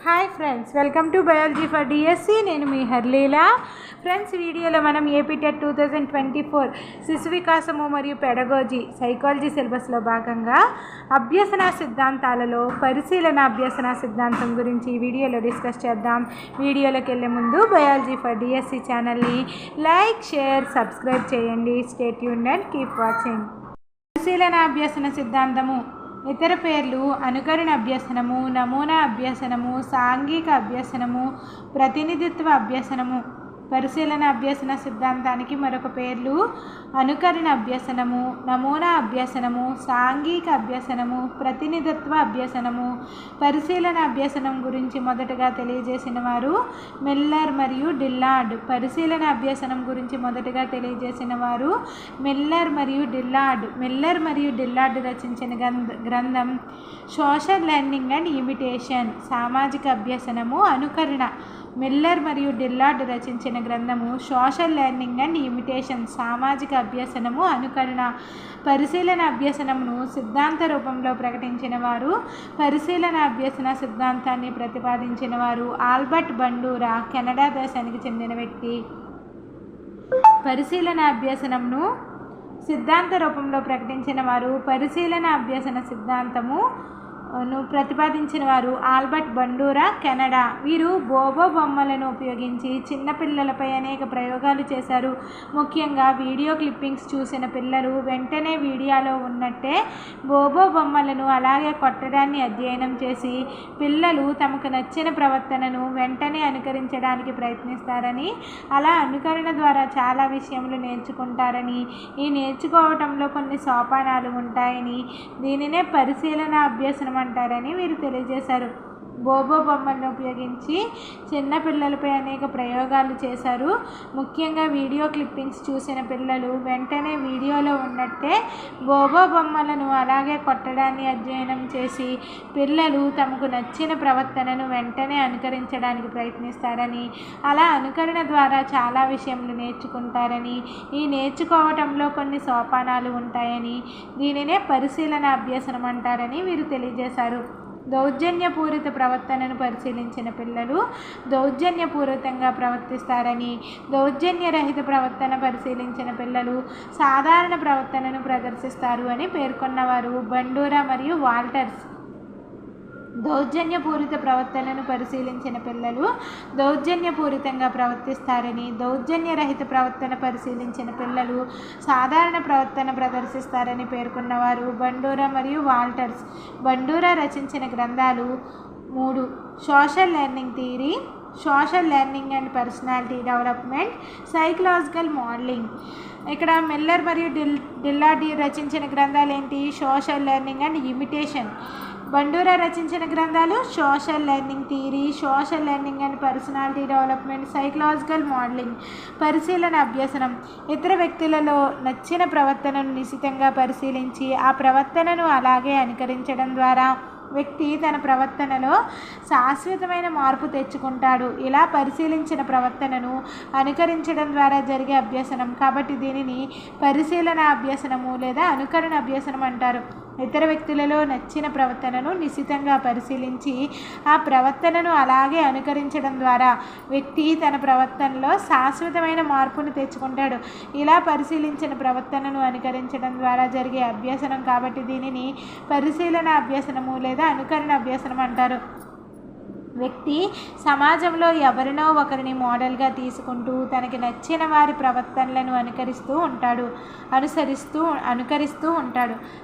Hi friends, welcome to biology for DSC. నేను మీ హర్లీలా. Friends, వీడియోలో మనం ఏపీ టెట్ 2024 శిశు వికాసము మరియు పెడగోజీ సైకాలజీ సిలబస్లో భాగంగా అభ్యసన సిద్ధాంతాలలో పరిశీలన అభ్యసన సిద్ధాంతం గురించి ఈ వీడియోలో డిస్కస్ చేద్దాం. వీడియోలోకి వెళ్ళే ముందు బయాలజీ ఫర్ డిఎస్సి ఛానల్ని లైక్, షేర్, సబ్స్క్రైబ్ చేయండి. Stay tuned and keep watching. పరిశీలన అభ్యసన సిద్ధాంతము ఇతర పేర్లు అనుకరణ అభ్యసనము, నమూనా అభ్యసనము, సాంఘిక అభ్యసనము, ప్రతినిధిత్వ అభ్యసనము. పరిశీలన అభ్యసన సిద్ధాంతానికి మరొక పేర్లు అనుకరణ అభ్యసనము, నమూనా అభ్యసనము, సాంఘిక అభ్యసనము, ప్రతినిధిత్వ అభ్యసనము. పరిశీలన అభ్యసనం గురించి మొదటగా తెలియజేసిన వారు మిల్లర్ మరియు డిల్లార్డ్. పరిశీలన అభ్యసనం గురించి మొదటగా తెలియజేసిన వారు మిల్లర్ మరియు డిల్లార్డ్ రచించిన గ్రంథం సోషల్ లెర్నింగ్ అండ్ ఇమిటేషన్. సామాజిక అభ్యసనము, అనుకరణ. మిల్లర్ మరియు డిల్లార్డ్ రచించిన గ్రంథము సోషల్ లెర్నింగ్ అండ్ ఇమిటేషన్. సామాజిక అభ్యసనము, అనుకరణ. పరిశీలన అభ్యసనమును సిద్ధాంత రూపంలో ప్రకటించిన వారు, పరిశీలన అభ్యసన సిద్ధాంతాన్ని ప్రతిపాదించిన వారు ఆల్బర్ట్ బండూరా, కెనడా దేశానికి చెందిన వ్యక్తి. పరిశీలన అభ్యసనమును సిద్ధాంత రూపంలో ప్రకటించిన వారు, పరిశీలన అభ్యసన సిద్ధాంతము ప్రతిపాదించిన వారు ఆల్బర్ట్ బండూరా, కెనడా. వీరు బోబో బొమ్మలను ఉపయోగించి చిన్నపిల్లలపై అనేక ప్రయోగాలు చేశారు. ముఖ్యంగా వీడియో క్లిప్పింగ్స్ చూసిన పిల్లలు వెంటనే వీడియోలో ఉన్నట్టే బోబో బొమ్మలను అలాగే కొట్టడాన్ని అధ్యయనం చేసి పిల్లలు తమకు నచ్చిన ప్రవర్తనను వెంటనే అనుకరించడానికి ప్రయత్నిస్తారని, అలా అనుకరణ ద్వారా చాలా విషయములు నేర్చుకుంటారని, ఈ నేర్చుకోవటంలో కొన్ని సోపానాలు ఉంటాయని, దీనినే పరిశీలన అభ్యసనం అంటారని వీరు తెలియజేశారు. బోబో బొమ్మలను ఉపయోగించి చిన్న పిల్లలపై అనేక ప్రయోగాలు చేశారు. ముఖ్యంగా వీడియో క్లిప్పింగ్స్ చూసిన పిల్లలు వెంటనే వీడియోలో ఉన్నట్టే బోబో బొమ్మలను అలాగే కొట్టడాన్ని అధ్యయనం చేసి పిల్లలు తమకు నచ్చిన ప్రవర్తనను వెంటనే అనుకరించడానికి ప్రయత్నిస్తారని, అలా అనుకరణ ద్వారా చాలా విషయములు నేర్చుకుంటారని, ఈ నేర్చుకోవటంలో కొన్ని సోపానాలు ఉంటాయని, దీనినే పరిశీలన అభ్యసనం అంటారని వీరు తెలియజేశారు. దౌర్జన్యపూరిత ప్రవర్తనను పరిశీలించిన పిల్లలు దౌర్జన్యపూరితంగా ప్రవర్తిస్తారని, దౌర్జన్యరహిత ప్రవర్తన పరిశీలించిన పిల్లలు సాధారణ ప్రవర్తనను ప్రదర్శిస్తారు అని పేర్కొన్నవారు బండూరా మరియు వాల్టర్స్. దౌర్జన్యపూరిత ప్రవర్తనను పరిశీలించిన పిల్లలు దౌర్జన్యపూరితంగా ప్రవర్తిస్తారని, దౌర్జన్యరహిత ప్రవర్తన పరిశీలించిన పిల్లలు సాధారణ ప్రవర్తన ప్రదర్శిస్తారని పేర్కొన్నవారు బండూరా మరియు వాల్టర్స్. బండూరా రచించిన గ్రంథాలు 3: social learning theory, social learning and personality development, psychological modelling. ఇక్కడ మిల్లర్ మరియు డిల్లార్డ్ రచించిన గ్రంథాలు ఏంటి? Social learning and imitation. Bandura రచించిన గ్రంథాలు social learning theory, social learning and personality development, psychological modelling. పరిశీలన అభ్యసనం ఇతర వ్యక్తులలో నచ్చిన ప్రవర్తనను నిశితంగా పరిశీలించి ఆ ప్రవర్తనను అలాగే అనుకరించడం ద్వారా వ్యక్తి తన ప్రవర్తనలో శాశ్వతమైన మార్పు తెచ్చుకుంటాడు. ఇలా పరిశీలించిన ప్రవర్తనను అనుకరించడం ద్వారా జరిగే అభ్యసనం కాబట్టి దీనిని పరిశీలన అభ్యసనము లేదా అనుకరణ అభ్యసనం అంటారు. ఇతర వ్యక్తులలో నచ్చిన ప్రవర్తనను నిశితంగా పరిశీలించి ఆ ప్రవర్తనను అలాగే అనుకరించడం ద్వారా వ్యక్తి తన ప్రవర్తనలో శాశ్వతమైన మార్పును తెచ్చుకుంటాడు. ఇలా పరిశీలించిన ప్రవర్తనను అనుకరించడం ద్వారా జరిగే అభ్యసనం కాబట్టి దీనిని పరిశీలన అభ్యసనము లేదా అనుకరణ అభ్యసనం అంటారు. వ్యక్తి సమాజంలో ఎవరినో ఒకరిని మోడల్గా తీసుకుంటూ తనకి నచ్చిన వారి ప్రవర్తనలను అనుకరిస్తూ ఉంటాడు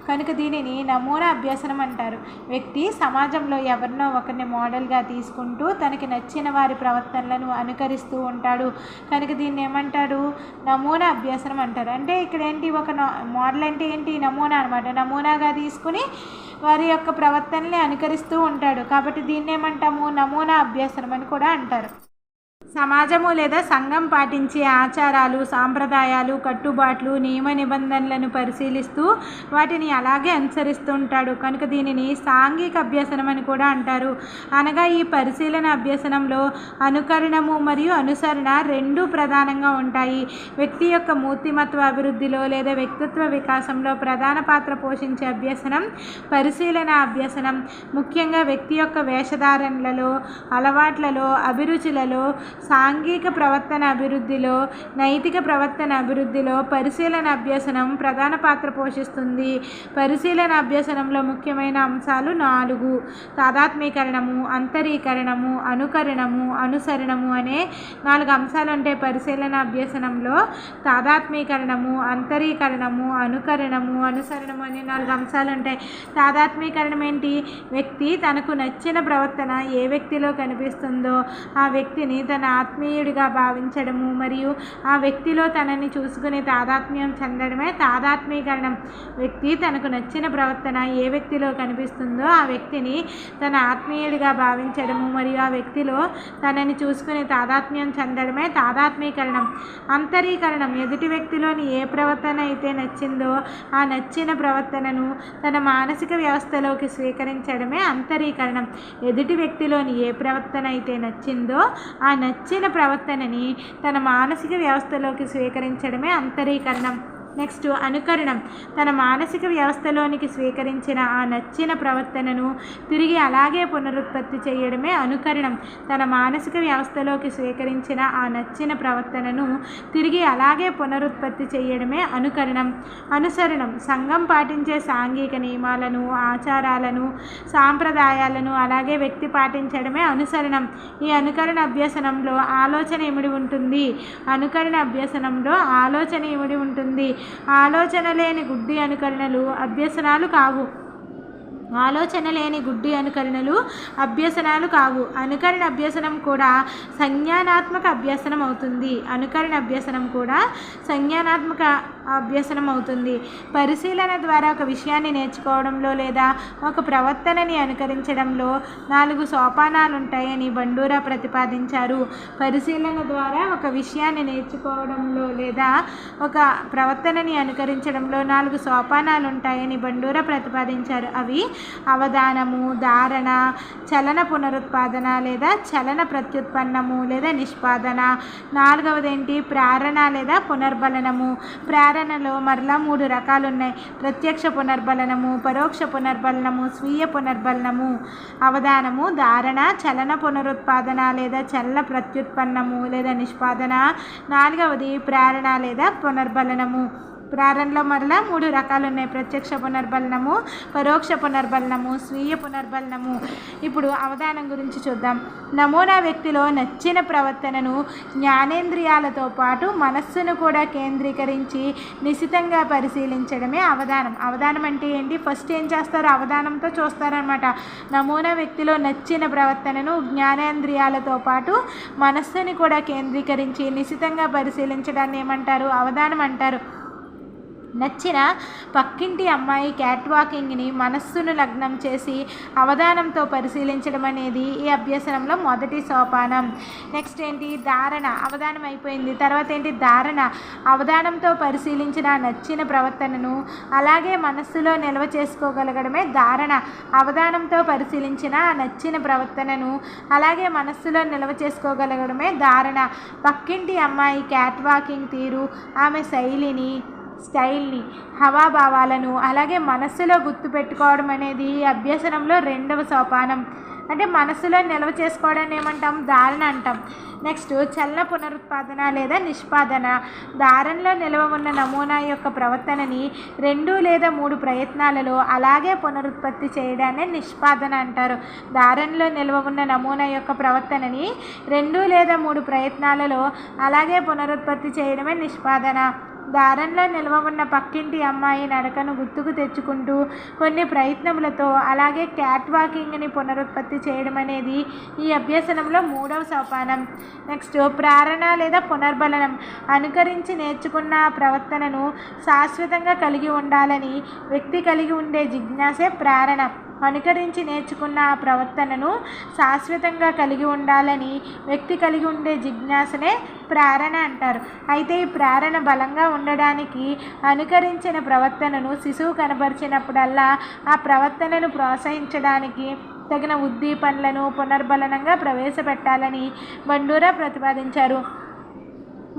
కనుక దీనిని నమూనా అభ్యసనం అంటారు. వ్యక్తి సమాజంలో ఎవరినో ఒకరిని మోడల్గా తీసుకుంటూ తనకి నచ్చిన వారి ప్రవర్తనలను అనుకరిస్తూ ఉంటాడు కనుక దీన్ని ఏమంటారు? నమూనా అభ్యసనం అంటారు. అంటే ఇక్కడ ఏంటి? ఒక మోడల్ అంటే ఏంటి? నమూనా అనమాట. నమూనాగా తీసుకుని వారి యొక్క ప్రవర్తనని అనుకరిస్తూ ఉంటాడు కాబట్టి దీన్ని ఏమంటాము? నమూనా అభ్యసనం అని కూడా అంటారు. సమాజము లేదా సంఘం పాటించే ఆచారాలు, సాంప్రదాయాలు, కట్టుబాట్లు, నియమ నిబంధనలను పరిశీలిస్తూ వాటిని అలాగే అనుసరిస్తూ ఉంటాడు. కనుక దీనిని సాంఘిక అభ్యసనం అని కూడా అంటారు. అనగా ఈ పరిశీలన అభ్యసనంలో అనుకరణము మరియు అనుసరణ రెండూ ప్రధానంగా ఉంటాయి. వ్యక్తి యొక్క మూర్తిమత్వ అభివృద్ధిలో లేదా వ్యక్తిత్వ వికాసంలో ప్రధాన పాత్ర పోషించే అభ్యసనం పరిశీలన అభ్యసనం. ముఖ్యంగా వ్యక్తి యొక్క వేషధారణలలో, అలవాట్లలో, అభిరుచులలో, సాంఘిక ప్రవర్తన అభివృద్ధిలో, నైతిక ప్రవర్తన అభివృద్ధిలో పరిశీలన అభ్యసనం ప్రధాన పాత్ర పోషిస్తుంది. పరిశీలన అభ్యసనంలో ముఖ్యమైన అంశాలు 4: తాదాత్మీకరణము, అంతరీకరణము, అనుకరణము, అనుసరణము అనే 4 అంశాలు ఉంటాయి. పరిశీలన అభ్యసనంలో తాదాత్మీకరణము, అంతరీకరణము, అనుకరణము, అనుసరణము అనే 4 అంశాలు ఉంటాయి. తాదాత్మీకరణం ఏంటి? వ్యక్తి తనకు నచ్చిన ప్రవర్తన ఏ వ్యక్తిలో కనిపిస్తుందో ఆ వ్యక్తిని తన ఆత్మీయుడిగా భావించడము మరియు ఆ వ్యక్తిలో తనని చూసుకుని తాదాత్మ్యం చెందడమే తాదాత్మీకరణం. వ్యక్తి తనకు నచ్చిన ప్రవర్తన ఏ వ్యక్తిలో కనిపిస్తుందో ఆ వ్యక్తిని తన ఆత్మీయుడిగా భావించడము మరియు ఆ వ్యక్తిలో తనని చూసుకుని తాదాత్మ్యం చెందడమే తాదాత్మీకరణం. అంతరీకరణం ఎదుటి వ్యక్తిలోని ఏ ప్రవర్తన అయితే నచ్చిందో ఆ నచ్చిన ప్రవర్తనను తన మానసిక వ్యవస్థలోకి స్వీకరించడమే అంతరీకరణం. ఎదుటి వ్యక్తిలోని ఏ ప్రవర్తన అయితే నచ్చిందో ఆ నచ్చిన ప్రవర్తనని తన మానసిక వ్యవస్థలోకి స్వీకరించడమే అంతరీకరణం. నెక్స్ట్ అనుకరణం. తన మానసిక వ్యవస్థలోనికి స్వీకరించిన ఆ నచ్చిన ప్రవర్తనను తిరిగి అలాగే పునరుత్పత్తి చేయడమే అనుకరణం. తన మానసిక వ్యవస్థలోకి స్వీకరించిన ఆ నచ్చిన ప్రవర్తనను తిరిగి అలాగే పునరుత్పత్తి చేయడమే అనుకరణం. అనుసరణం. సంఘం పాటించే సాంఘిక నియమాలను, ఆచారాలను, సాంప్రదాయాలను అలాగే వ్యక్తి పాటించడమే అనుసరణం. ఈ అనుకరణ అభ్యసనంలో ఆలోచన ఇమిడి ఉంటుంది. అనుకరణ అభ్యసనంలో ఆలోచన ఇమిడి ఉంటుంది. ఆలోచన లేని గుడ్డి అనుకరణలు అభ్యసనాలు కావు. ఆలోచన లేని గుడ్డి అనుకరణలు అభ్యసనాలు కావు. అనుకరణ అభ్యసనం కూడా సంజ్ఞానాత్మక అభ్యసనం అవుతుంది. అనుకరణ అభ్యసనం కూడా సంజ్ఞానాత్మక అభ్యసనం అవుతుంది. పరిశీలన ద్వారా ఒక విషయాన్ని నేర్చుకోవడంలో లేదా ఒక ప్రవర్తనని అనుకరించడంలో 4 సోపానాలు ఉంటాయని బండూరా ప్రతిపాదించారు. పరిశీలన ద్వారా ఒక విషయాన్ని నేర్చుకోవడంలో లేదా ఒక ప్రవర్తనని అనుకరించడంలో 4 సోపానాలు ఉంటాయని బండూరా ప్రతిపాదించారు. అవి అవధానము, ధారణ, చలన పునరుత్పాదన లేదా చలన ప్రత్యుత్పన్నము లేదా నిష్పాదన. 4వది ఏంటి? ప్రేరణ లేదా పునర్బలనము. ప్రేరణలో మరలా 3 రకాలు ఉన్నాయి: ప్రత్యక్ష పునర్బలనము, పరోక్ష పునర్బలనము, స్వీయ పునర్బలనము. అవధానము, ధారణ, చలన పునరుత్పాదన లేదా చలన ప్రత్యుత్పన్నము లేదా నిష్పాదన. 4వది ప్రేరణ లేదా పునర్బలనము. ప్రేరణలో మరలా 3 రకాలు ఉన్నాయి: ప్రత్యక్ష పునర్బలనము, పరోక్ష పునర్బలనము, స్వీయ పునర్బలనము. ఇప్పుడు అవధానం గురించి చూద్దాం. నమూనా వ్యక్తిలో నచ్చిన ప్రవర్తనను జ్ఞానేంద్రియాలతో పాటు మనస్సును కూడా కేంద్రీకరించి నిశితంగా పరిశీలించడమే అవధానం. అవధానం అంటే ఏంటి? ఫస్ట్ ఏం చేస్తారు? అవధానంతో చూస్తారనమాట. నమూనా వ్యక్తిలో నచ్చిన ప్రవర్తనను జ్ఞానేంద్రియాలతో పాటు మనస్సుని కూడా కేంద్రీకరించి నిశితంగా పరిశీలించడాన్ని ఏమంటారు? అవధానం అంటారు. నచ్చిన పక్కింటి అమ్మాయి క్యాట్ వాకింగ్ని మనస్సును లగ్నం చేసి అవధానంతో పరిశీలించడం అనేది ఈ అభ్యసనంలో మొదటి సోపానం. నెక్స్ట్ ఏంటి? ధారణ. అవధానం అయిపోయింది. తర్వాత ఏంటి? ధారణ. అవధానంతో పరిశీలించిన నచ్చిన ప్రవర్తనను అలాగే మనస్సులో నిల్వ చేసుకోగలగడమే ధారణ. అవధానంతో పరిశీలించిన నచ్చిన ప్రవర్తనను అలాగే మనస్సులో నిల్వ చేసుకోగలగడమే ధారణ. పక్కింటి అమ్మాయి క్యాట్ వాకింగ్ తీరు, ఆమె స్టైల్ని, హావభావాలను అలాగే మనస్సులో గుర్తుపెట్టుకోవడం అనేది అభ్యసనంలో 2వ సోపానం. అంటే మనస్సులో నిల్వ చేసుకోవడాన్ని ఏమంటాం? ధారణ అంటాం. నెక్స్ట్ చలన పునరుత్పాదన లేదా నిష్పాదన. ధారణలో నిల్వ ఉన్న నమూనా యొక్క ప్రవర్తనని 2 లేదా 3 ప్రయత్నాలలో అలాగే పునరుత్పత్తి చేయడాన్ని నిష్పాదన అంటారు. ధారణలో నిల్వ ఉన్న నమూనా యొక్క ప్రవర్తనని 2 లేదా 3 ప్రయత్నాలలో అలాగే పునరుత్పత్తి చేయడమే నిష్పాదన. ధారణలో నిల్వ ఉన్న పక్కింటి అమ్మాయి నడకను గుర్తుకు తెచ్చుకుంటూ కొన్ని ప్రయత్నములతో అలాగే క్యాట్ వాకింగ్ని పునరుత్పత్తి చేయడం అనేది ఈ అభ్యసనంలో 3వ సోపానం. నెక్స్ట్ ప్రేరణ లేదా పునర్బలనం. అనుకరించి నేర్చుకున్న ప్రవర్తనను శాశ్వతంగా కలిగి ఉండాలని వ్యక్తి కలిగి ఉండే జిజ్ఞాసే ప్రేరణ. అనుకరించి నేర్చుకున్న ఆ ప్రవర్తనను శాశ్వతంగా కలిగి ఉండాలని వ్యక్తి కలిగి ఉండే జిజ్ఞాసనే ప్రేరణ అంటారు. అయితే ఈ ప్రేరణ బలంగా ఉండడానికి అనుకరించిన ప్రవర్తనను శిశువు కనబరిచినప్పుడల్లా ఆ ప్రవర్తనను ప్రోత్సహించడానికి తగిన ఉద్దీపనలను పునర్బలనంగా ప్రవేశపెట్టాలని బండూరా ప్రతిపాదించారు.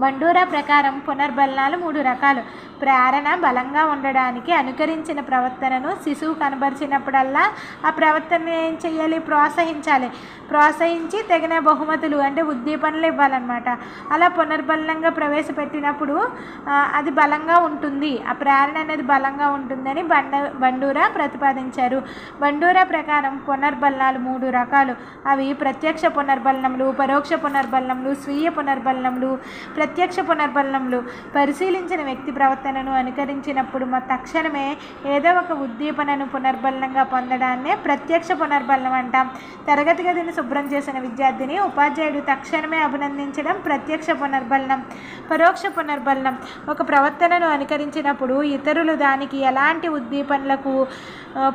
బండూరా ప్రకారం పునర్బలనాలు 3 రకాలు. ప్రేరణ బలంగా ఉండడానికి అనుకరించిన ప్రవర్తనను శిశువు కనబరిచినప్పుడల్లా ఆ ప్రవర్తన ఏం చేయాలి? ప్రోత్సహించి తగిన బహుమతులు అంటే ఉద్దీపనలు ఇవ్వాలన్నమాట. అలా పునర్బలంగా ప్రవేశపెట్టినప్పుడు అది బలంగా ఉంటుంది, ఆ ప్రేరణ అనేది బలంగా ఉంటుందని బండూరా ప్రతిపాదించారు. బండూరా ప్రకారం పునర్బలనాలు 3 రకాలు. అవి ప్రత్యక్ష పునర్బలనములు, పరోక్ష పునర్బలనములు, స్వీయ పునర్బలనములు. ప్రత్యక్ష పునర్బలనములు పరిశీలించిన వ్యక్తి ప్రవర్తనను అనుకరించినప్పుడు తక్షణమే ఏదో ఒక ఉద్దీపనను పునర్బలనంగా పొందడాన్నే ప్రత్యక్ష పునర్బలనం అంటాం. తరగతి గదిని శుభ్రం చేసిన విద్యార్థిని ఉపాధ్యాయుడు తక్షణమే అభినందించడం ప్రత్యక్ష పునర్బలనం. పరోక్ష పునర్బలనం ఒక ప్రవర్తనను అనుకరించినప్పుడు ఇతరులు దానికి ఎలాంటి ఉద్దీపనలకు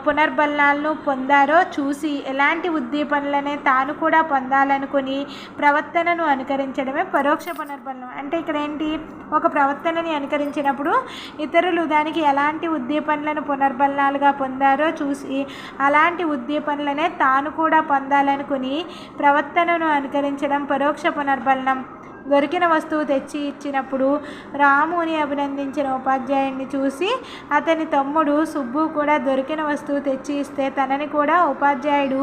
పునర్బలనాలను పొందారో చూసి ఎలాంటి ఉద్దీపనలనే తాను కూడా పొందాలనుకుని ప్రవర్తనను అనుకరించడమే పరోక్ష పునర్బలనం. అంటే ఇక్కడ ఏంటి? ఒక ప్రవర్తనని అనుకరించినప్పుడు ఇతరులు దానికి ఎలాంటి ఉద్దీపనలను పునర్బలనాలుగా పొందారో చూసి అలాంటి ఉద్దీపనలనే తాను కూడా పొందాలనుకుని ప్రవర్తనను అనుకరించడం పరోక్ష పునర్బలనం. దొరికిన వస్తువు తెచ్చి ఇచ్చినప్పుడు రాముని అభినందించిన ఉపాధ్యాయుడిని చూసి అతని తమ్ముడు సుబ్బు కూడా దొరికిన వస్తువు తెచ్చి ఇస్తే తనని కూడా ఉపాధ్యాయుడు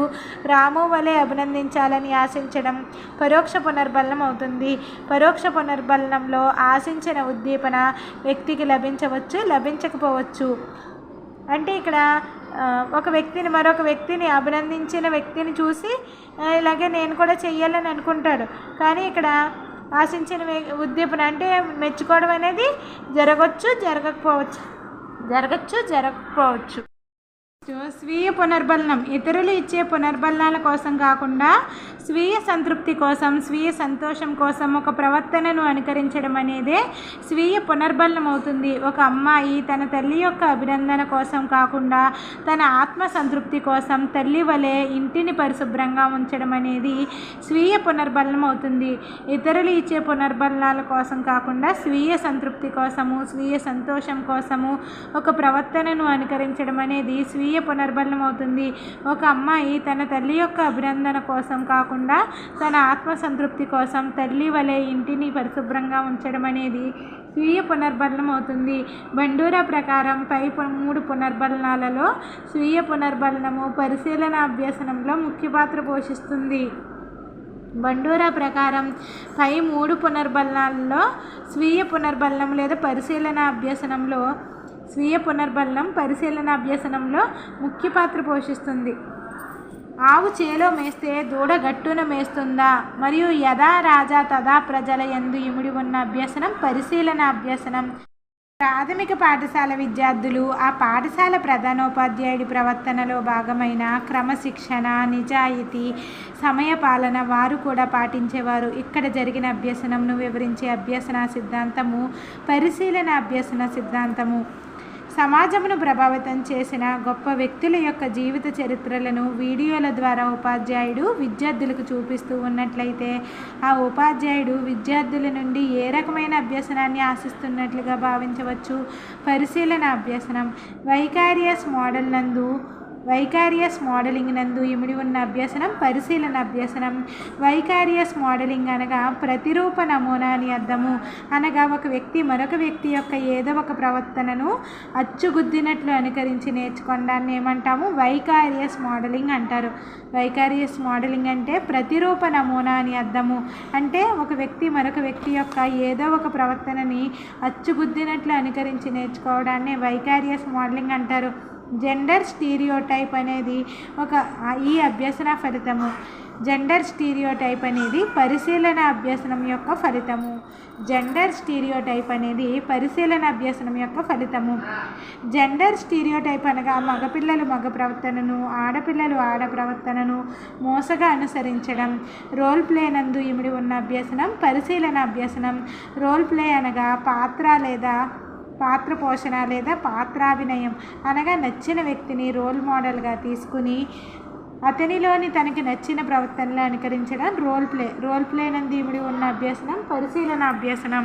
రాము వలె అభినందించాలని ఆశించడం పరోక్ష పునర్బలనం అవుతుంది. పరోక్ష పునర్బలనంలో ఆశించిన ఉద్దీపన వ్యక్తికి లభించవచ్చు, లభించకపోవచ్చు. అంటే ఇక్కడ ఒక వ్యక్తిని మరొక వ్యక్తిని అభినందించిన వ్యక్తిని చూసి ఇలాగే నేను కూడా చెయ్యాలని అనుకుంటాడు. కానీ ఇక్కడ ఆశించిన ఉద్దీపన అంటే మెచ్చుకోవడం అనేది జరగకపోవచ్చు. స్వీయ పునర్బలనం ఇతరులు ఇచ్చే పునర్బలనాల కోసం కాకుండా స్వీయ సంతృప్తి కోసం, స్వీయ సంతోషం కోసం ఒక ప్రవర్తనను అనుకరించడం అనేదే స్వీయ పునర్బలనం అవుతుంది. ఒక అమ్మాయి తన తల్లి యొక్క అభినందన కోసం కాకుండా తన ఆత్మ సంతృప్తి కోసం తల్లి వలె ఇంటిని పరిశుభ్రంగా ఉంచడం అనేది స్వీయ పునర్బలనం అవుతుంది. ఇతరులు ఇచ్చే పునర్బలనాల కోసం కాకుండా స్వీయ సంతృప్తి కోసము, స్వీయ సంతోషం కోసము ఒక ప్రవర్తనను అనుకరించడం అనేది స్వీయ పునర్బలనం అవుతుంది. ఒక అమ్మాయి తన తల్లి యొక్క అభినందన కోసం కాకుండా తన ఆత్మ సంతృప్తి కోసం తల్లి వలె ఇంటిని పరిశుభ్రంగా ఉంచడం అనేది స్వీయ పునర్బలనం అవుతుంది. బండూరా ప్రకారం పై 3 పునర్బలనాలలో స్వీయ పునర్బలనము పరిశీలన అభ్యసనంలో ముఖ్య పాత్ర పోషిస్తుంది. బండూరా ప్రకారం పై 3 పునర్బలనాలలో స్వీయ పునర్బలనం లేదా స్వీయ పునర్బలనం పరిశీలన అభ్యసనంలో ముఖ్య పాత్ర పోషిస్తుంది. ఆవు చేలో మేస్తే దూడ గట్టున మేస్తుందా మరియు యథా రాజా తదా ప్రజల యందు ఇమిడి ఉన్న అభ్యసనం పరిశీలన అభ్యసనం. ప్రాథమిక పాఠశాల విద్యార్థులు ఆ పాఠశాల ప్రధానోపాధ్యాయుడి ప్రవర్తనలో భాగమైన క్రమశిక్షణ, నిజాయితీ, సమయపాలన వారు కూడా పాటించేవారు. ఇక్కడ జరిగిన అభ్యసనంను వివరించే అభ్యసన సిద్ధాంతము పరిశీలన అభ్యసన సిద్ధాంతము. సమాజమును ప్రభావితం చేసిన గొప్ప వ్యక్తుల యొక్క జీవిత చరిత్రలను వీడియోల ద్వారా ఉపాధ్యాయుడు విద్యార్థులకు చూపిస్తూ ఉన్నట్లయితే ఆ ఉపాధ్యాయుడు విద్యార్థుల నుండి ఏ రకమైన అభ్యసనాన్ని ఆశిస్తున్నట్లుగా భావించవచ్చు. పరిశీలన అభ్యసనం వైకారియస్ మోడలింగ్ నందు ఇమిడి ఉన్న అభ్యసనం పరిశీలన అభ్యసనం. వైకారియస్ మోడలింగ్ అనగా ప్రతిరూప నమూనా అని అర్థము. అనగా ఒక వ్యక్తి మరొక వ్యక్తి యొక్క ఏదో ఒక ప్రవర్తనను అచ్చుగుద్దినట్లు అనుకరించి నేర్చుకోవడాన్ని ఏమంటాము? వైకారియస్ మోడలింగ్ అంటారు. వైకారియస్ మోడలింగ్ అంటే ప్రతిరూప నమూనా అని అర్థము. అంటే ఒక వ్యక్తి మరొక వ్యక్తి యొక్క ఏదో ఒక ప్రవర్తనని అచ్చుగుద్దినట్లు అనుకరించి నేర్చుకోవడాన్ని వైకారియస్ మోడలింగ్ అంటారు. జెండర్ స్టీరియోటైప్ అనేది ఈ అభ్యసన ఫలితము. జెండర్ స్టీరియోటైప్ అనేది పరిశీలన అభ్యసనం యొక్క ఫలితము. జెండర్ స్టీరియోటైప్ అనేది పరిశీలన అభ్యసనం యొక్క ఫలితము. జెండర్ స్టీరియోటైప్ అనగా మగపిల్లలు మగ ప్రవర్తనను, ఆడపిల్లలు ఆడ ప్రవర్తనను మోసగా అనుసరించడం. రోల్ ప్లే నందు ఇమిడి ఉన్న అభ్యసనం పరిశీలన అభ్యసనం. రోల్ ప్లే అనగా పాత్ర లేదా పాత్ర పోషణ లేదా పాత్రాభినయం అనగా నచ్చిన వ్యక్తిని రోల్ మోడల్గా తీసుకుని అతనిలోని తనకి నచ్చిన ప్రవర్తనలు అనుకరించడం రోల్ ప్లే నందు ఇమిడి ఉన్న అభ్యసనం పరిశీలన అభ్యసనం.